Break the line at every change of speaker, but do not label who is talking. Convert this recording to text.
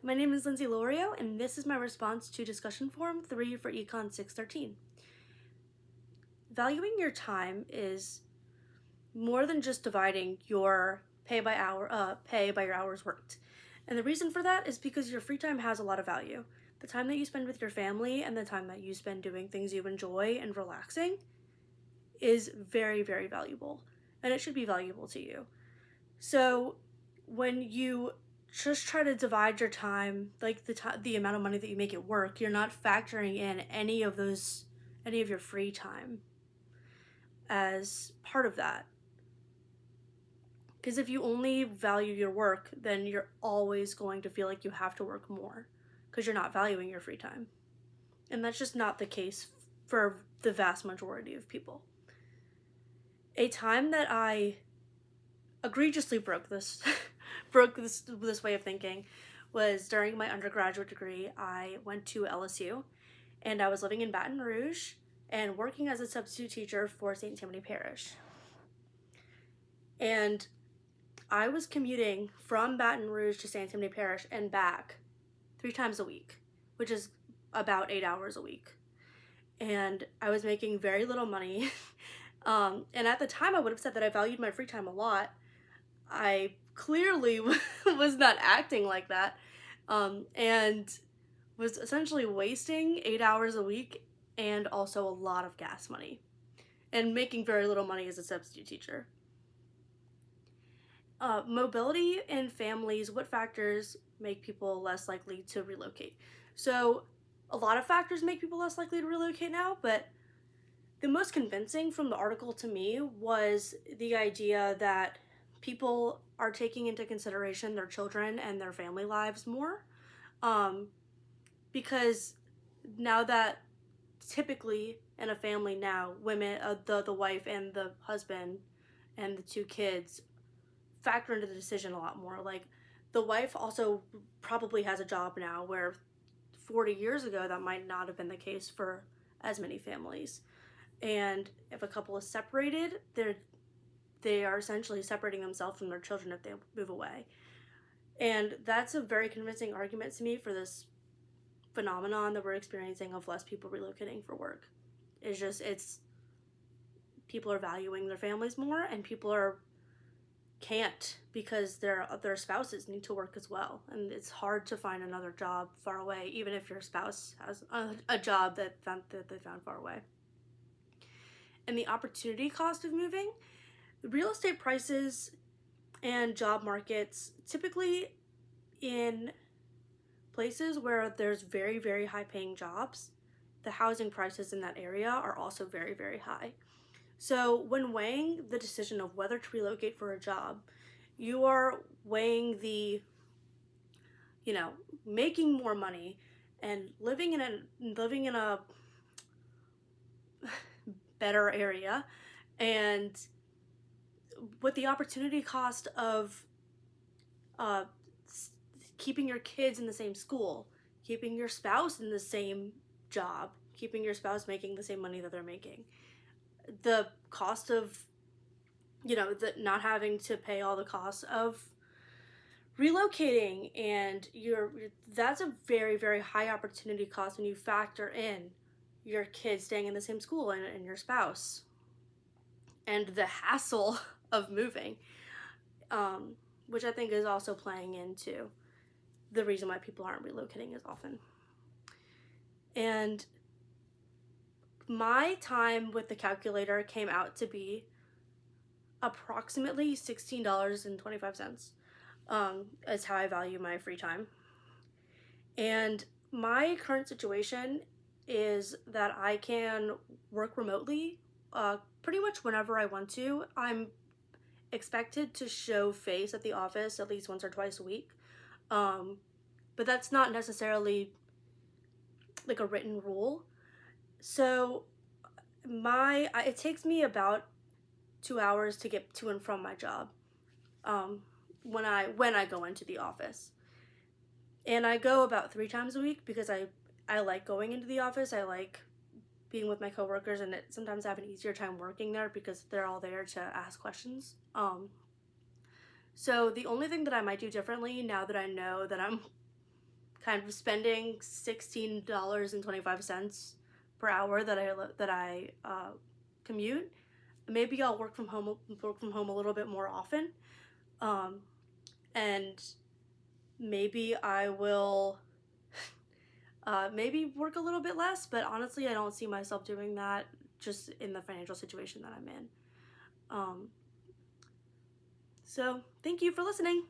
my name is Lindsay Lorio, and this is my response to discussion forum 3 for Econ 613. Valuing your time is more than just dividing your pay by your hours worked. And the reason for that is because your free time has a lot of value. The time that you spend with your family and the time that you spend doing things you enjoy and relaxing is very, very valuable, and it should be valuable to you. So when you just try to divide your time, like the amount of money that you make at work, you're not factoring in any of your free time as part of that. Because if you only value your work, then you're always going to feel like you have to work more because you're not valuing your free time. And that's just not the case for the vast majority of people. A time that I egregiously broke this way of thinking was during my undergraduate degree. I went to LSU, and I was living in Baton Rouge and working as a substitute teacher for St. Tammany Parish. And I was commuting from Baton Rouge to St. Tammany Parish and back 3 times a week, which is about 8 hours a week. And I was making very little money. And at the time, I would have said that I valued my free time a lot. I clearly was not acting like that, and was essentially wasting 8 hours a week and also a lot of gas money and making very little money as a substitute teacher. Mobility in families, what factors make people less likely to relocate? So a lot of factors make people less likely to relocate now, but the most convincing from the article to me was the idea that people are taking into consideration their children and their family lives more, because now that typically in a family now, women, the wife and the husband and the 2 kids factor into the decision a lot more. Like, the wife also probably has a job now, where 40 years ago that might not have been the case for as many families. And if a couple is separated, they are essentially separating themselves from their children if they move away. And that's a very convincing argument to me for this phenomenon that we're experiencing of less people relocating for work. It's people are valuing their families more, and people can't because their spouses need to work as well. And it's hard to find another job far away, even if your spouse has a job that they found far away. And the opportunity cost of moving, real estate prices and job markets, typically in places where there's very, very high paying jobs, the housing prices in that area are also very, very high. So when weighing the decision of whether to relocate for a job, you are weighing the, making more money and living in a better area, and with the opportunity cost of keeping your kids in the same school, keeping your spouse in the same job, keeping your spouse making the same money that they're making, the cost of not having to pay all the costs of relocating, and that's a very, very high opportunity cost when you factor in your kids staying in the same school and your spouse and the hassle of moving, which I think is also playing into the reason why people aren't relocating as often. And my time with the calculator came out to be approximately $16.25, is how I value my free time. And my current situation is that I can work remotely pretty much whenever I want to. I'm expected to show face at the office at least once or twice a week, but that's not necessarily like a written rule. So it takes me about 2 hours to get to and from my job when I go into the office. And I go about 3 times a week because I like going into the office. I like being with my coworkers, and sometimes I have an easier time working there because they're all there to ask questions. So the only thing that I might do differently now that I know that I'm kind of spending $16.25 per hour that I commute. Maybe I'll work from home a little bit more often, and maybe I will maybe work a little bit less. But honestly, I don't see myself doing that just in the financial situation that I'm in. So thank you for listening.